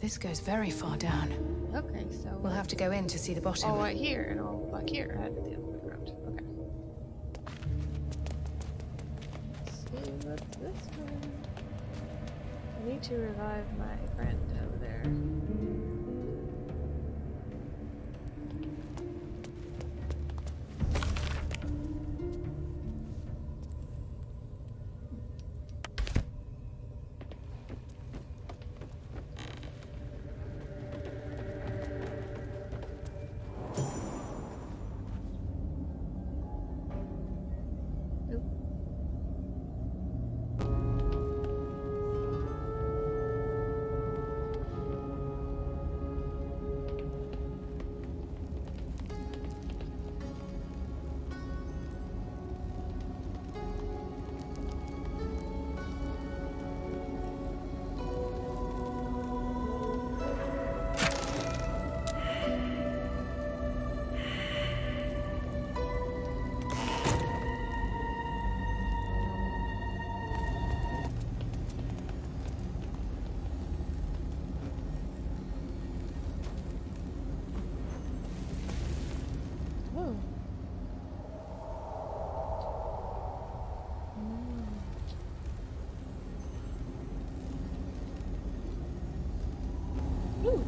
This goes very far down. Okay, so We'll have to go in to see the bottom. all right here and all back here. I had the other way around. Okay. Let's see what's this one. I need to revive my friend over there. Whoa. Ooh.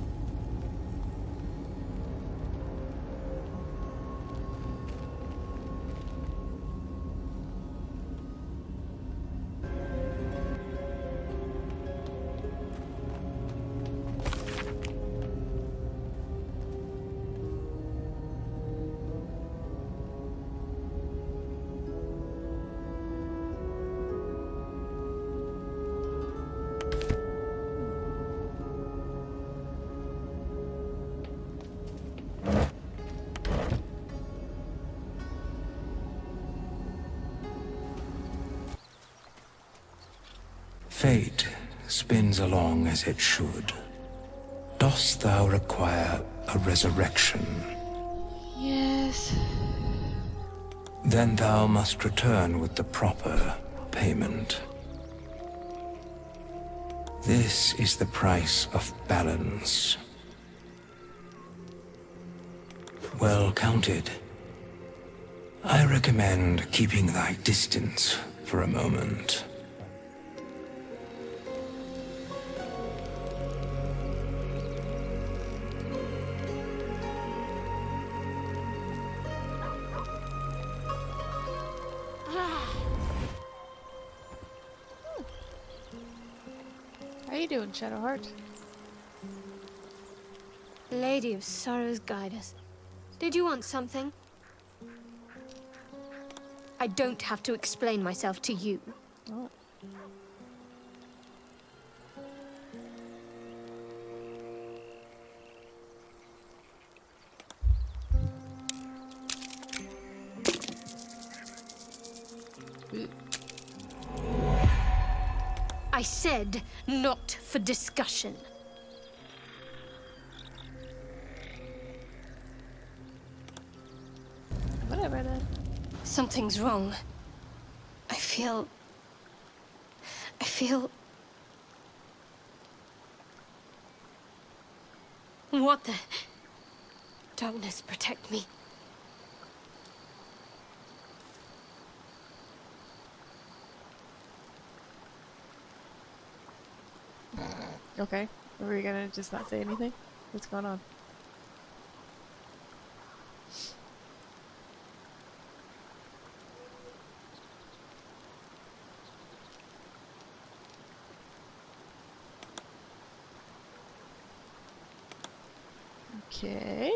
Fate spins along as it should. Dost thou require a resurrection? Yes. Then thou must return with the proper payment. This is the price of balance. Well counted. I recommend keeping thy distance for a moment. How you doing, Shadowheart? Lady of Sorrows, guide us. Did you want something? I don't have to explain myself to you. Oh. I said not for discussion. Whatever then. Something's wrong. I feel... What the... Darkness, protect me. Okay. Were we gonna just not say anything? What's going on? Okay.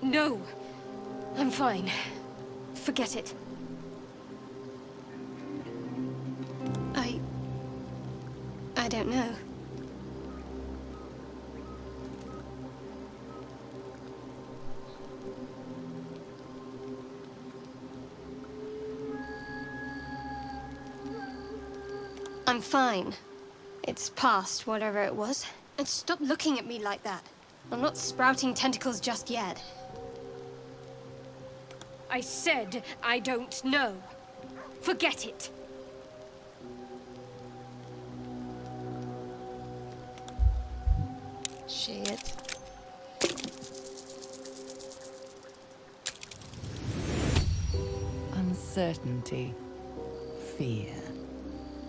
No! I'm fine. Forget it. I don't know. I'm fine. It's past whatever it was. And stop looking at me like that. I'm not sprouting tentacles just yet. I said I don't know. Forget it. Shit. Uncertainty. Fear.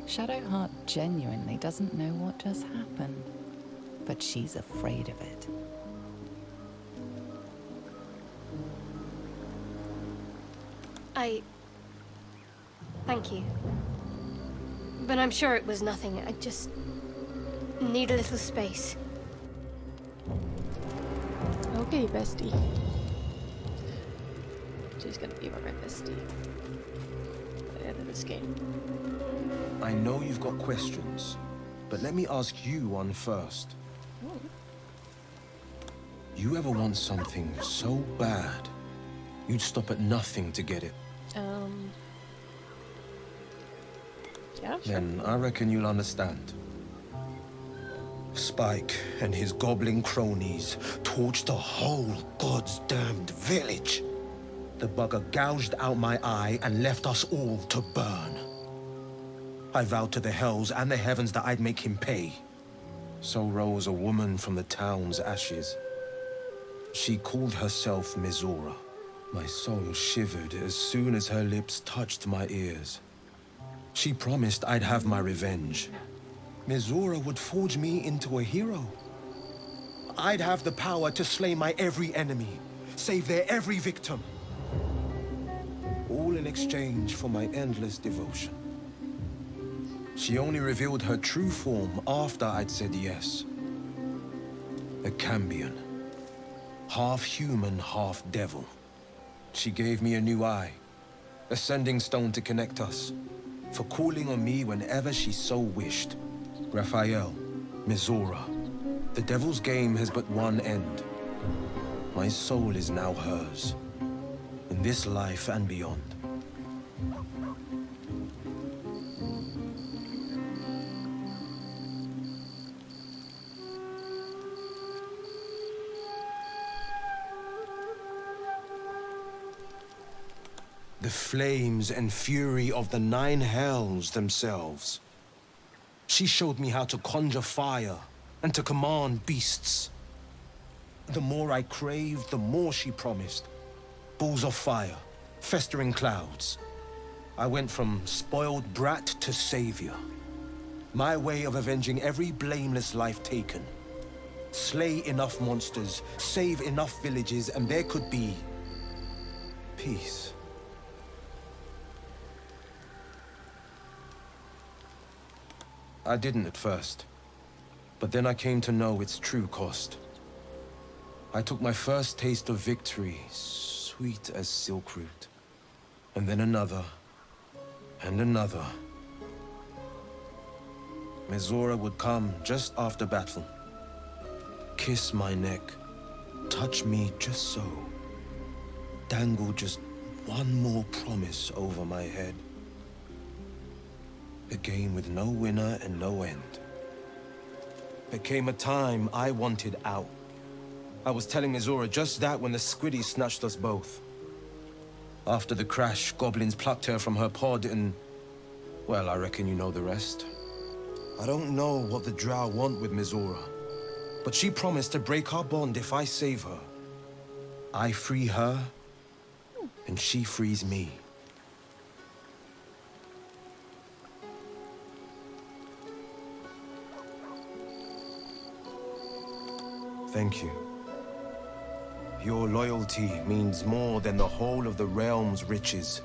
Shadowheart genuinely doesn't know what just happened, but she's afraid of it. Thank you. But I'm sure it was nothing. I just need a little space. Okay, bestie. She's gonna be my bestie at the end of this game. I know you've got questions, but let me ask you one first. You ever want something so bad, you'd stop at nothing to get it? Yeah, sure. Then I reckon you'll understand. Spike and his goblin cronies torched the whole god's damned village. The bugger gouged out my eye and left us all to burn. I vowed to the hells and the heavens that I'd make him pay. So rose a woman from the town's ashes. She called herself Mizora. My soul shivered as soon as her lips touched my ears. She promised I'd have my revenge. Mizora would forge me into a hero. I'd have the power to slay my every enemy, save their every victim. All in exchange for my endless devotion. She only revealed her true form after I'd said yes. A Cambion. Half human, half devil. She gave me a new eye, a sending stone to connect us, for calling on me whenever she so wished. Raphael, Mizora, the devil's game has but one end. My soul is now hers, in this life and beyond. The flames and fury of the 9 hells themselves. She showed me how to conjure fire and to command beasts. The more I craved, the more she promised. Balls of fire, festering clouds. I went from spoiled brat to savior. My way of avenging every blameless life taken. Slay enough monsters, save enough villages, and there could be peace. I didn't at first, but then I came to know its true cost. I took my first taste of victory, sweet as silk root, and then another, and another. Mizora would come just after battle, kiss my neck, touch me just so, dangle just one more promise over my head. A game with no winner and no end. There came a time I wanted out. I was telling Mizora just that when the squiddies snatched us both. After the crash, goblins plucked her from her pod and... well, I reckon you know the rest. I don't know what the drow want with Mizora, but she promised to break our bond if I save her. I free her, and she frees me. Thank you. Your loyalty means more than the whole of the realm's riches.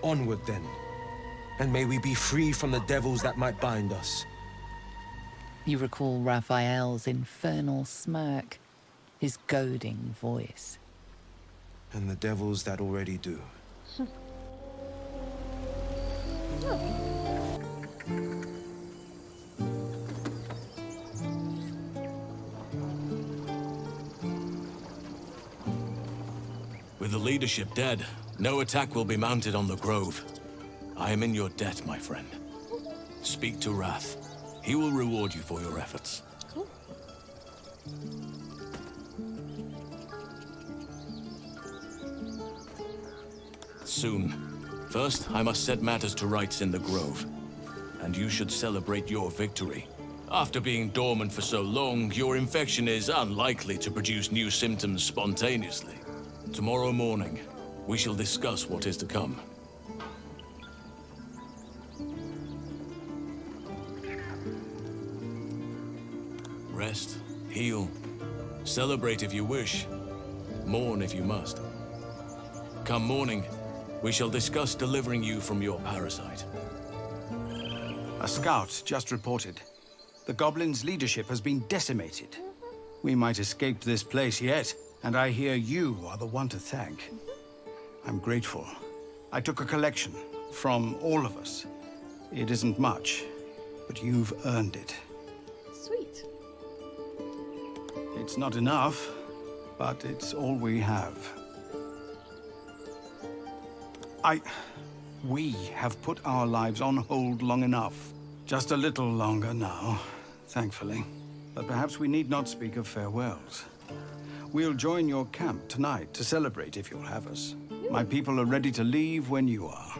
Onward, then. And may we be free from the devils that might bind us. You recall Raphael's infernal smirk, his goading voice. And the devils that already do. With the leadership dead, no attack will be mounted on the Grove. I am in your debt, my friend. Speak to Wrath. He will reward you for your efforts. Cool. Soon. First, I must set matters to rights in the Grove. And you should celebrate your victory. After being dormant for so long, your infection is unlikely to produce new symptoms spontaneously. Tomorrow morning, we shall discuss what is to come. Rest, heal, celebrate if you wish, mourn if you must. Come morning, we shall discuss delivering you from your parasite. A scout just reported. The goblins' leadership has been decimated. We might escape this place yet, and I hear you are the one to thank. I'm grateful. I took a collection from all of us. It isn't much, but you've earned it. Sweet. It's not enough, but it's all we have. We have put our lives on hold long enough. Just a little longer now, thankfully. But perhaps we need not speak of farewells. We'll join your camp tonight to celebrate if you'll have us. My people are ready to leave when you are.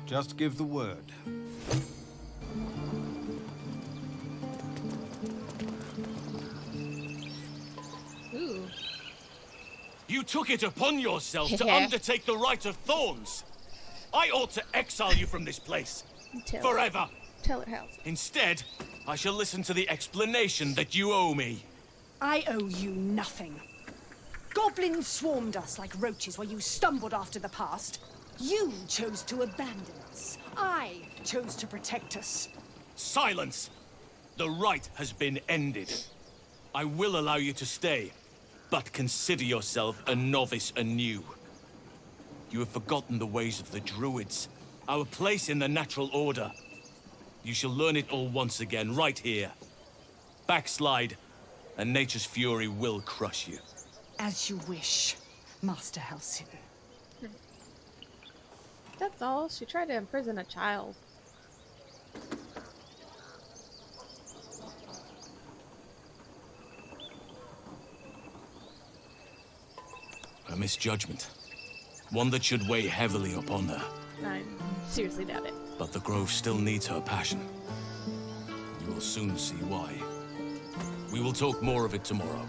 Just give the word. Ooh. You took it upon yourself to Yeah. undertake the Rite of Thorns. I ought to exile you from this place. Forever. Tell it how. Instead, I shall listen to the explanation that you owe me. I owe you nothing. Goblins swarmed us like roaches while you stumbled after the past. You chose to abandon us. I chose to protect us. Silence! The rite has been ended. I will allow you to stay, but consider yourself a novice anew. You have forgotten the ways of the druids, our place in the natural order. You shall learn it all once again, right here. Backslide, and nature's fury will crush you. As you wish, Master Halcyon. That's all. She tried to imprison a child. A misjudgment. One that should weigh heavily upon her. I seriously doubt it. But the Grove still needs her passion. You will soon see why. We will talk more of it tomorrow.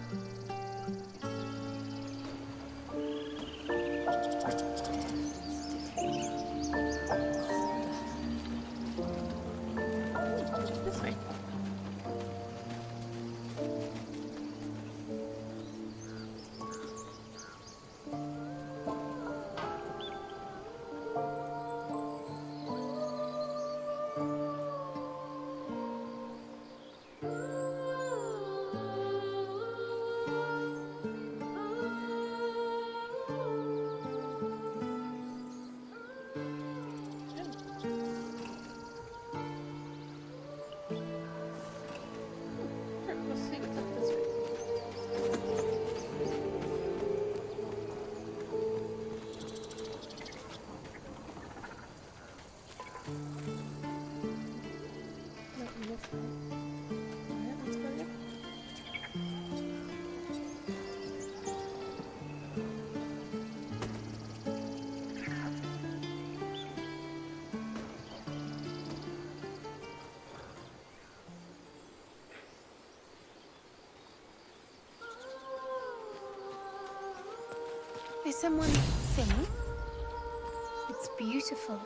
This way. Let's see what's up this way. Nothing this way. Alright, let's go here. Is someone singing? It's beautiful.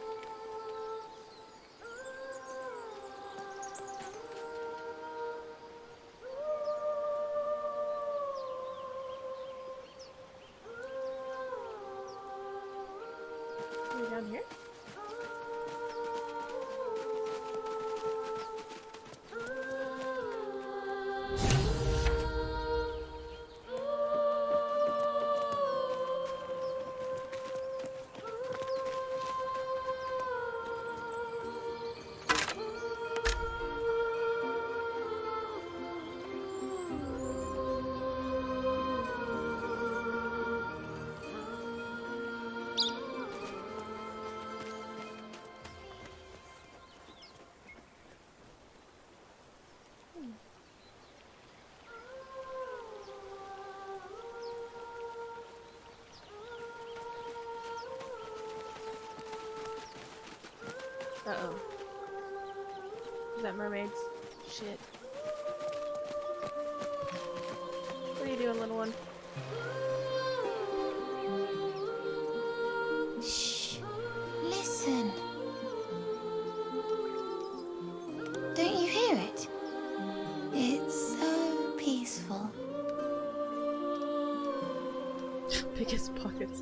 Are we down here? Uh-oh. Is that mermaids? Shit. What are you doing, little one? Shh. Listen. Don't you hear it? It's so peaceful. Biggest pockets.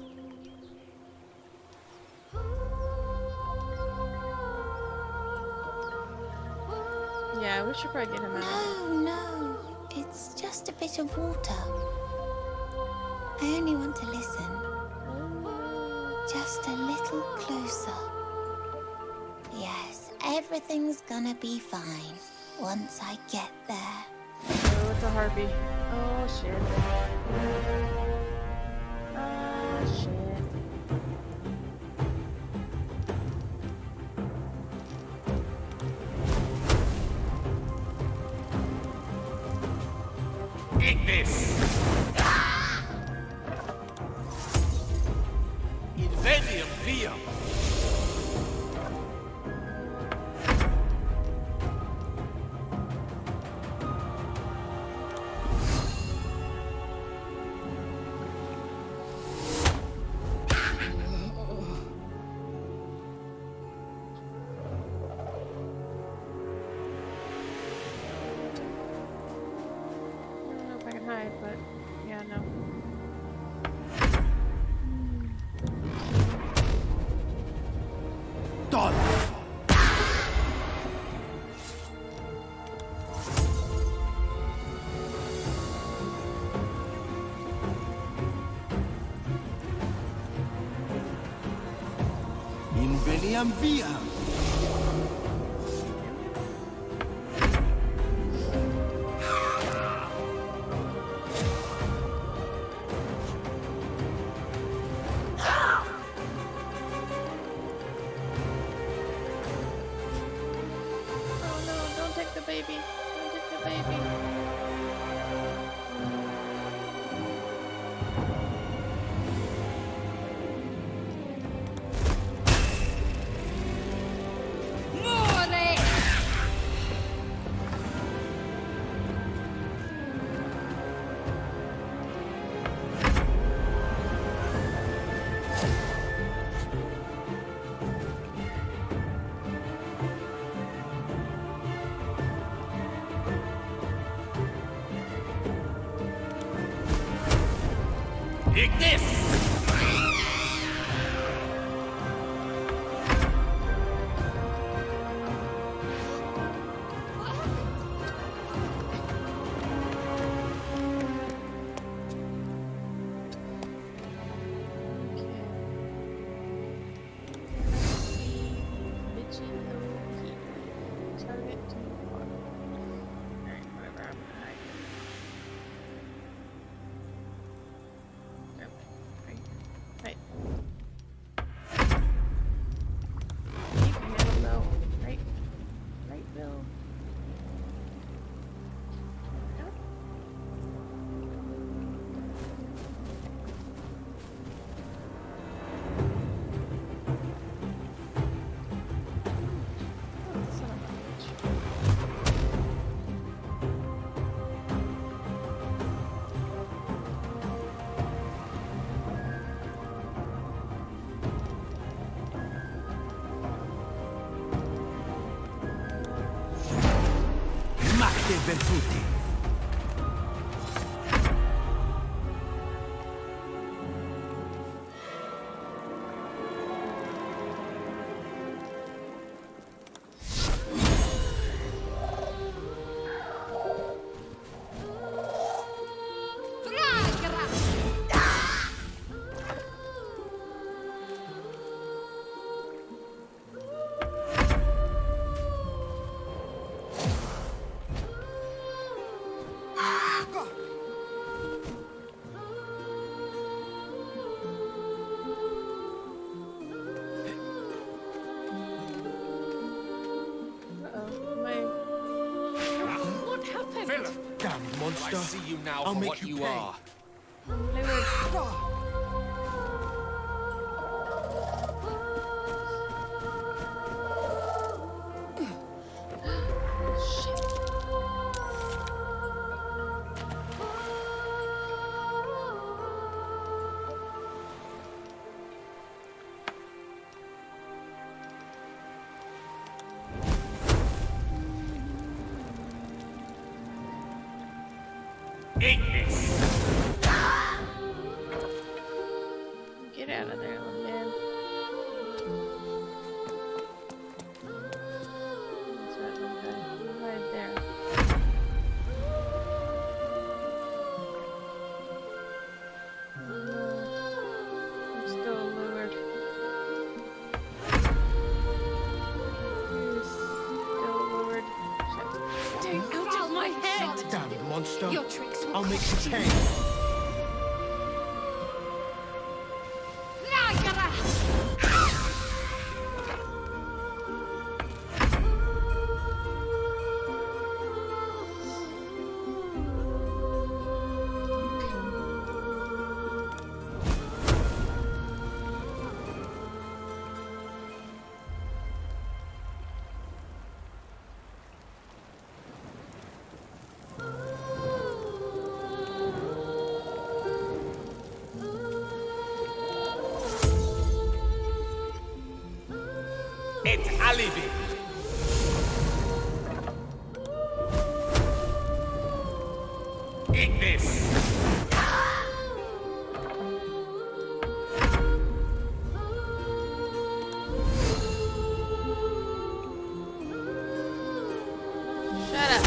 Yeah, we should probably get him out. No, no. It's just a bit of water. I only want to listen. Just a little closer. Yes, everything's gonna be fine once I get there. Oh, it's a harpy. Oh, shit. Oh, shit. Eat this! Invenium viam! But yeah, no. Done! Inveniam viam! Baby. Don't take the baby. Take this! Virtuti. Damn monster. I see you now I'll for make what you you pay. are. out of there, little man. That's right, little guy. You hide there. I'm still lured. I'm still lured. Shit. Out of my head! Damn it, monster. Your tricks will I'll make cost you you. pay. Et alibi. Eat this. Shut up.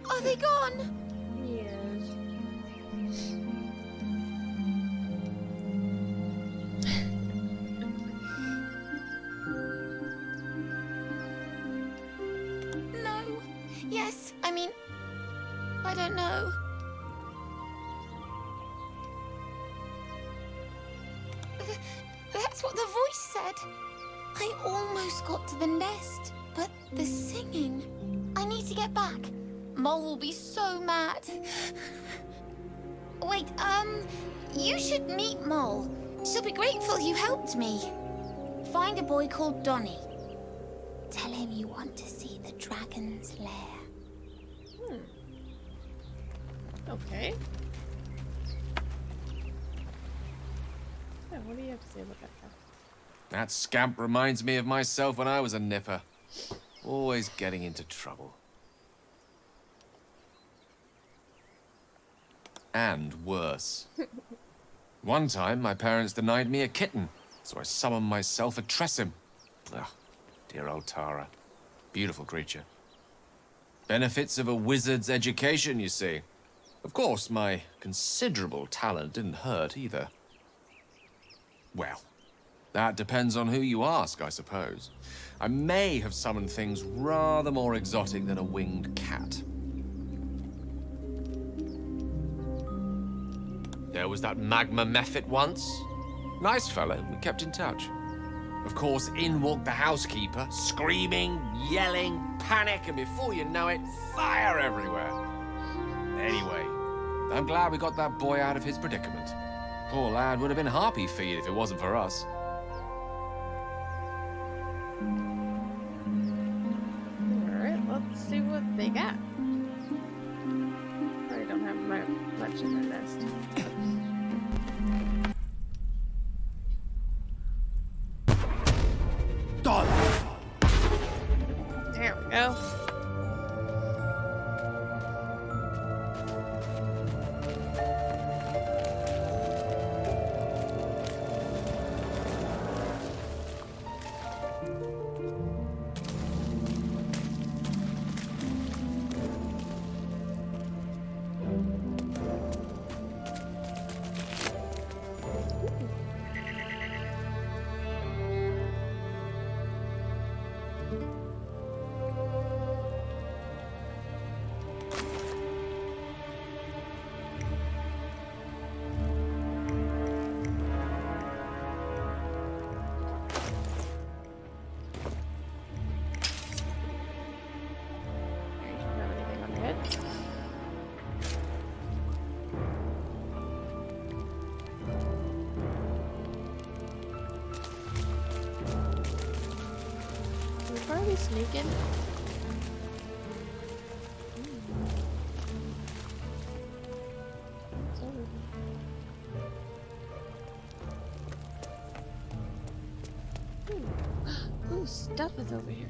Are they gone? Yes. No. Yes. I mean, I don't know. That's what the voice said. I almost got to the nest, but the singing. I need to get back. Mole will be so mad. Wait, you should meet Mole. She'll be grateful you helped me. Find a boy called Donny. Tell him you want to see the dragon's lair. Okay. Yeah, what do you have to say about that guy? That scamp reminds me of myself when I was a nipper. Always getting into trouble. And worse. One time, my parents denied me a kitten, so I summoned myself a Tressim. Ah, dear old Tara. Beautiful creature. Benefits of a wizard's education, you see. Of course, my considerable talent didn't hurt either. Well, that depends on who you ask, I suppose. I may have summoned things rather more exotic than a winged cat. There was that magma mephit once. Nice fellow, we kept in touch. Of course, in walked the housekeeper, screaming, yelling, panic, and before you know it, fire everywhere. Anyway, I'm glad we got that boy out of his predicament. Poor lad would have been harpy feed if it wasn't for us. Alright, let's see what they got. Probably don't have much in their nest. There we go. Are we sneaking? Ooh, stuff is over here.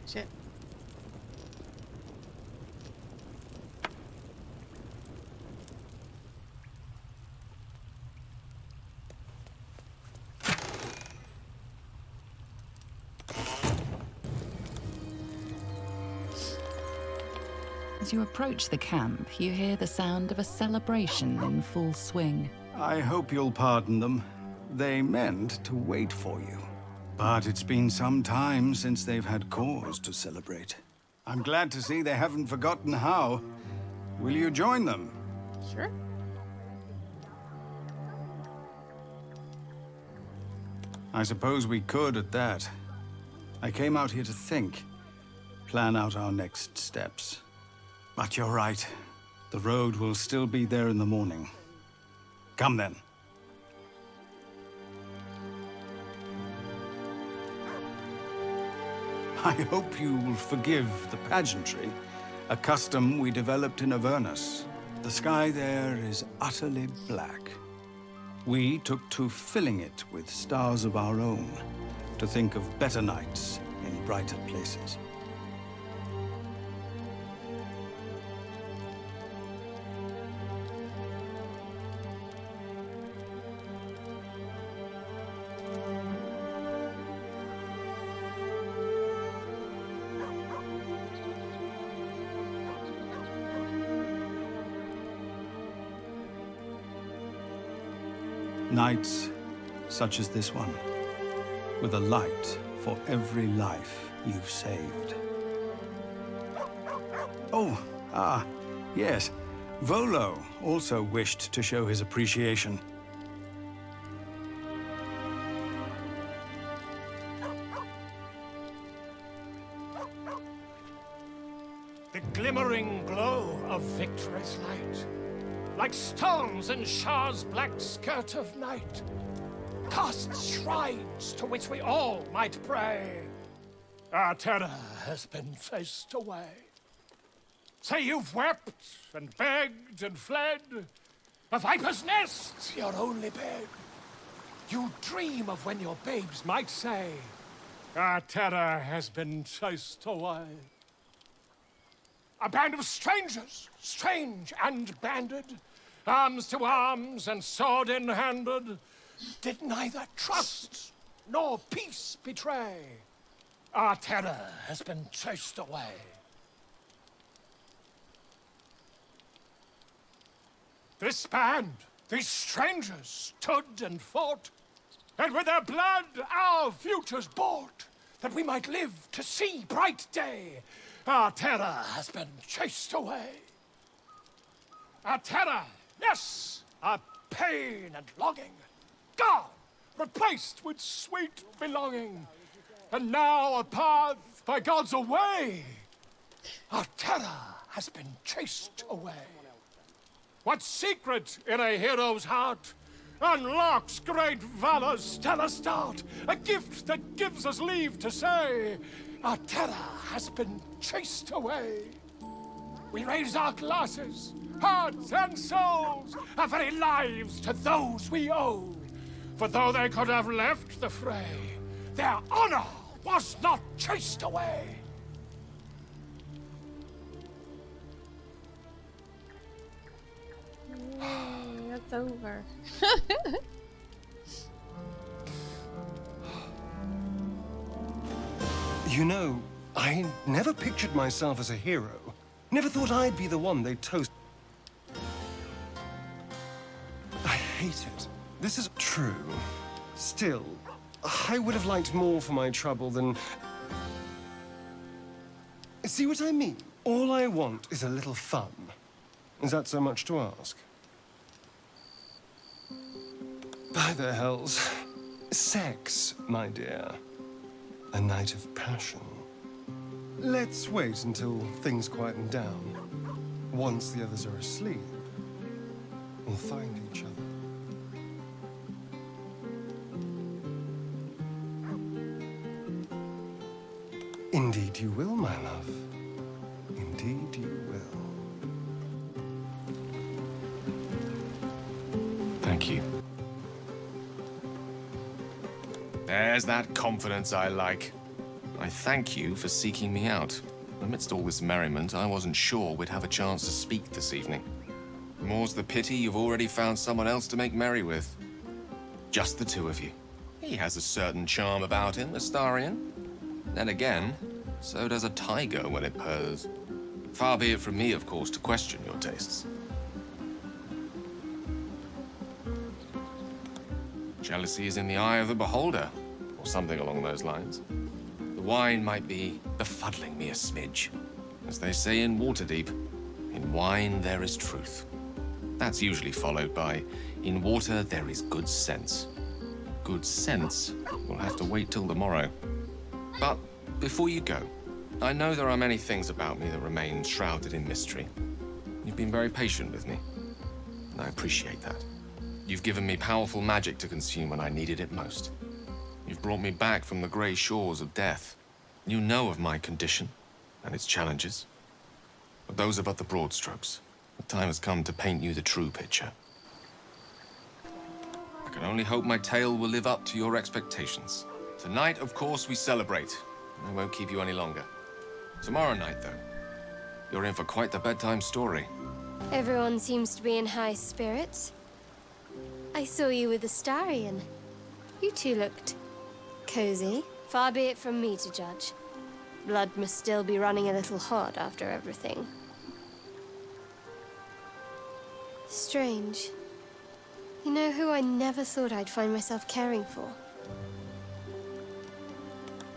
Shit. As you approach the camp, you hear the sound of a celebration in full swing. I hope you'll pardon them. They meant to wait for you. But it's been some time since they've had cause to celebrate. I'm glad to see they haven't forgotten how. Will you join them? Sure. I suppose we could at that. I came out here to think, plan out our next steps. But you're right. The road will still be there in the morning. Come then. I hope you will forgive the pageantry, a custom we developed in Avernus. The sky there is utterly black. We took to filling it with stars of our own, to think of better nights in brighter places. Nights such as this one, with a light for every life you've saved. Oh, yes. Volo also wished to show his appreciation. The glimmering glow of victory's light, like stones in Shah's black skirt of night, casts shrines to which we all might pray. Our terror has been chased away. Say you've wept and begged and fled, a viper's nest, your only bed. You dream of when your babes might say, our terror has been chased away. A band of strangers, strange and banded, arms to arms and sword in handed, did neither trust nor peace betray. Our terror has been chased away. This band, these strangers, stood and fought, and with their blood our futures bought, that we might live to see bright day. Our terror has been chased away. Our terror, yes, our pain and longing, gone, replaced with sweet belonging. And now a path by God's away. Our terror has been chased away. What secret in a hero's heart unlocks great valor's stellar start? A gift that gives us leave to say, our terror has been chased away. We raise our glasses, hearts and souls, our very lives to those we owe. For though they could have left the fray, their honor was not chased away. It's over. You know, I never pictured myself as a hero. Never thought I'd be the one they'd toast. I hate it. This is true. Still, I would have liked more for my trouble than... See what I mean? All I want is a little fun. Is that so much to ask? By the hells. Sex, my dear. A night of passion. Let's wait until things quieten down. Once the others are asleep, we'll find each other. Indeed you will, my love. Indeed you will. Thank you. There's that confidence I like. I thank you for seeking me out. Amidst all this merriment, I wasn't sure we'd have a chance to speak this evening. More's the pity you've already found someone else to make merry with. Just the two of you. He has a certain charm about him, Astarion. Then again, so does a tiger when it purrs. Far be it from me, of course, to question your tastes. Jealousy is in the eye of the beholder, or something along those lines. The wine might be befuddling me a smidge. As they say in Waterdeep, in wine there is truth. That's usually followed by, in water there is good sense. Good sense will have to wait till tomorrow. But before you go, I know there are many things about me that remain shrouded in mystery. You've been very patient with me, and I appreciate that. You've given me powerful magic to consume when I needed it most. You've brought me back from the grey shores of death. You know of my condition and its challenges. But those are but the broad strokes. The time has come to paint you the true picture. I can only hope my tale will live up to your expectations. Tonight, of course, we celebrate. I won't keep you any longer. Tomorrow night, though, you're in for quite the bedtime story. Everyone seems to be in high spirits. I saw you with Astarion. You two looked cozy. Far be it from me to judge. Blood must still be running a little hot after everything. Strange. You know who I never thought I'd find myself caring for?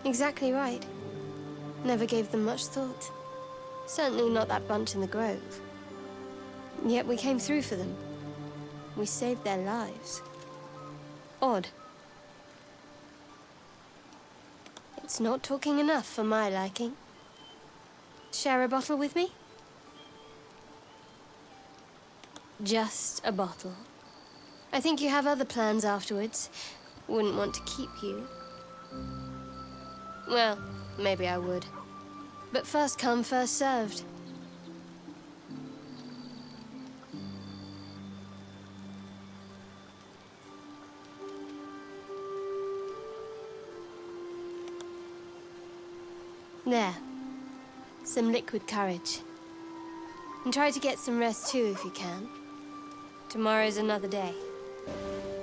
Exactly right. Never gave them much thought. Certainly not that bunch in the grove. Yet we came through for them. We saved their lives. Odd. It's not talking enough for my liking. Share a bottle with me? Just a bottle. I think you have other plans afterwards. Wouldn't want to keep you. Well, maybe I would. But first come, first served. There. Some liquid courage. And try to get some rest too if you can. Tomorrow's another day.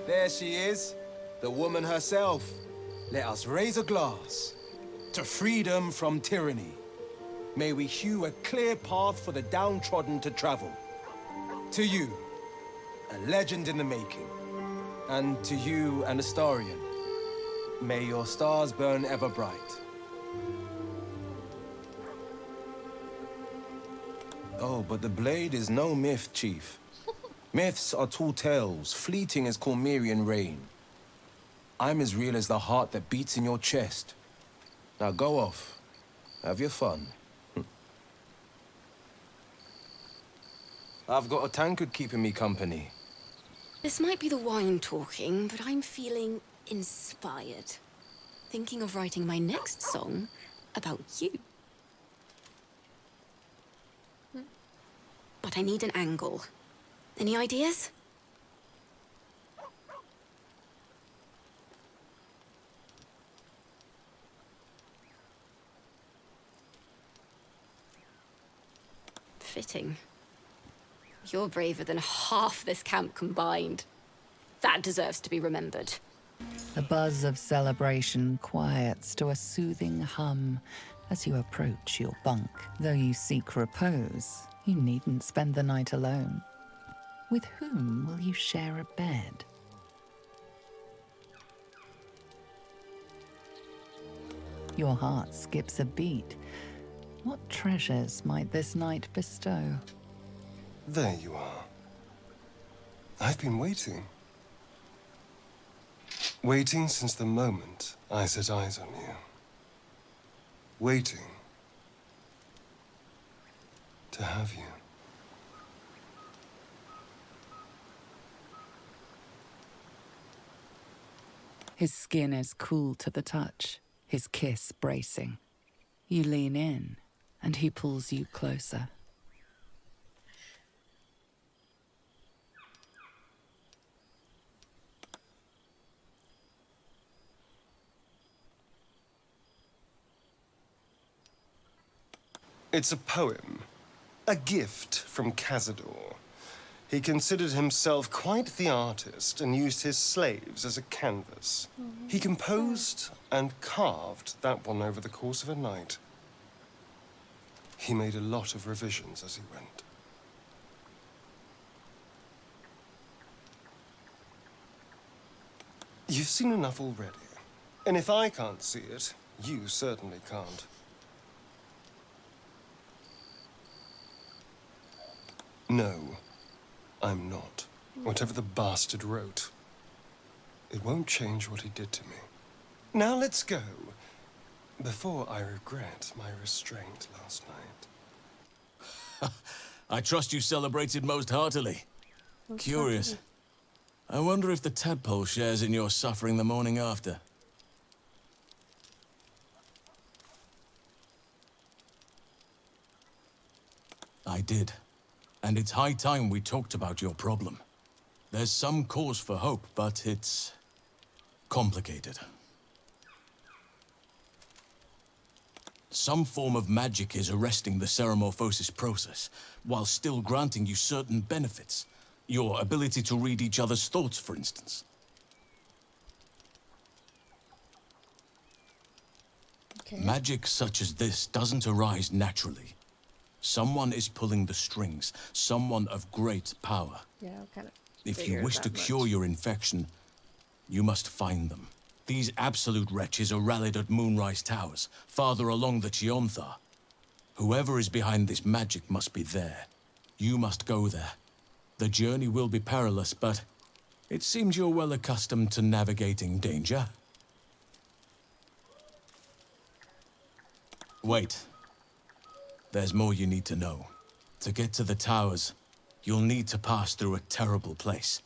There she is, the woman herself. Let us raise a glass to freedom from tyranny. May we hew a clear path for the downtrodden to travel. To you, a legend in the making. And to you, an Astarian. May your stars burn ever bright. Oh, but the blade is no myth, Chief. Myths are tall tales, fleeting as Cormyrean rain. I'm as real as the heart that beats in your chest. Now go off. Have your fun. I've got a tankard keeping me company. This might be the wine talking, but I'm feeling inspired. Thinking of writing my next song about you. But I need an angle. Any ideas? Fitting. You're braver than half this camp combined. That deserves to be remembered. The buzz of celebration quiets to a soothing hum as you approach your bunk. Though you seek repose, you needn't spend the night alone. With whom will you share a bed? Your heart skips a beat. What treasures might this night bestow? There you are. I've been waiting. Waiting since the moment I set eyes on you. Waiting to have you. His skin is cool to the touch, his kiss bracing. You lean in, and he pulls you closer. It's a poem, a gift from Cazador. He considered himself quite the artist and used his slaves as a canvas. He composed and carved that one over the course of a night. He made a lot of revisions as he went. You've seen enough already. And if I can't see it, you certainly can't. No, I'm not. Whatever the bastard wrote. It won't change what he did to me. Now let's go, before I regret my restraint last night. I trust you celebrated most heartily. Curious. I wonder if the tadpole shares in your suffering the morning after. I did. And it's high time we talked about your problem. There's some cause for hope, but it's complicated. Some form of magic is arresting the ceremorphosis process, while still granting you certain benefits. Your ability to read each other's thoughts, for instance. Okay. Magic such as this doesn't arise naturally. Someone is pulling the strings, someone of great power. Yeah, I'll kind of If you wish to cure your infection, you must find them. These absolute wretches are rallied at Moonrise Towers, farther along the Chionthar. Whoever is behind this magic must be there. You must go there. The journey will be perilous, but it seems you're well accustomed to navigating danger. Wait. There's more you need to know. To get to the towers, you'll need to pass through a terrible place.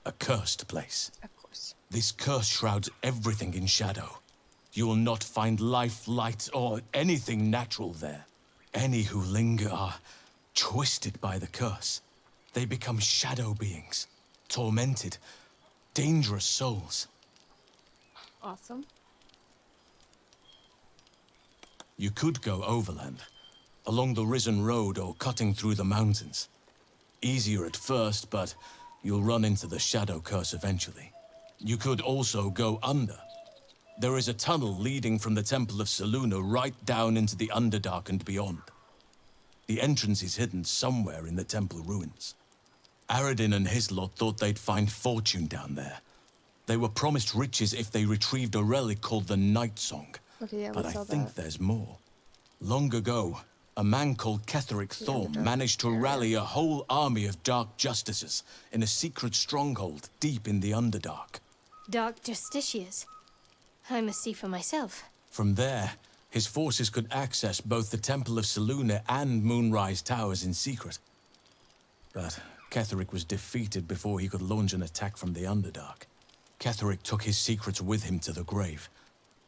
A cursed place. Of course. This curse shrouds everything in shadow. You will not find life, light, or anything natural there. Any who linger are twisted by the curse. They become shadow beings, tormented, dangerous souls. Awesome. You could go overland, along the Risen Road or cutting through the mountains. Easier at first, but you'll run into the shadow curse eventually. You could also go under. There is a tunnel leading from the Temple of Selûne right down into the Underdark and beyond. The entrance is hidden somewhere in the temple ruins. Aradin and his lot thought they'd find fortune down there. They were promised riches if they retrieved a relic called the Night Song. Okay, yeah, But we I saw think that. there's more. Long ago, a man called Ketheric Thorm managed to rally a whole army of Dark Justices in a secret stronghold deep in the Underdark. Dark Justiciars. I must see for myself. From there, his forces could access both the Temple of Selûne and Moonrise Towers in secret. But Ketheric was defeated before he could launch an attack from the Underdark. Ketheric took his secrets with him to the grave.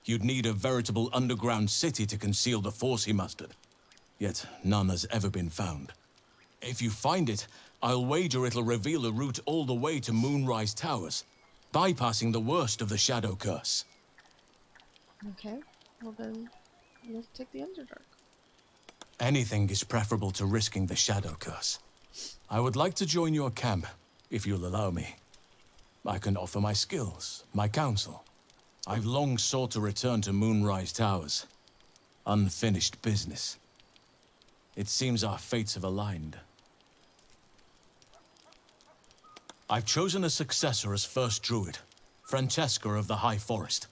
You'd need a veritable underground city to conceal the force he mustered. Yet none has ever been found. If you find it, I'll wager it'll reveal a route all the way to Moonrise Towers, bypassing the worst of the Shadow Curse. Okay, well then, let's take the Underdark. Anything is preferable to risking the Shadow Curse. I would like to join your camp, if you'll allow me. I can offer my skills, my counsel. I've long sought to return to Moonrise Towers. Unfinished business. It seems our fates have aligned. I've chosen a successor as first druid, Francesca of the High Forest.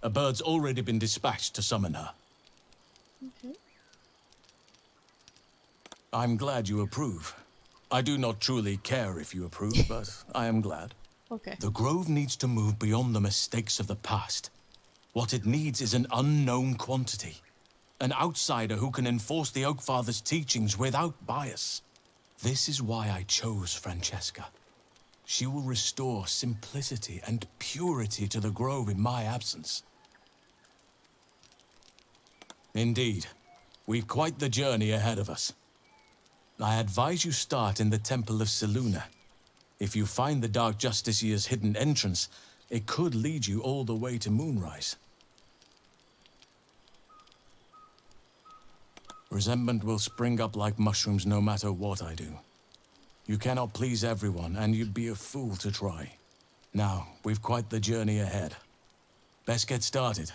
A bird's already been dispatched to summon her. Okay. I'm glad you approve. I do not truly care if you approve, but I am glad. Okay. The Grove needs to move beyond the mistakes of the past. What it needs is an unknown quantity. An outsider who can enforce the Oakfather's teachings without bias. This is why I chose Francesca. She will restore simplicity and purity to the Grove in my absence. Indeed, we've quite the journey ahead of us. I advise you start in the Temple of Selûne. If you find the Dark Justiciar's hidden entrance, it could lead you all the way to Moonrise. Resentment will spring up like mushrooms no matter what I do. You cannot please everyone, and you'd be a fool to try. Now, we've quite the journey ahead. Best get started.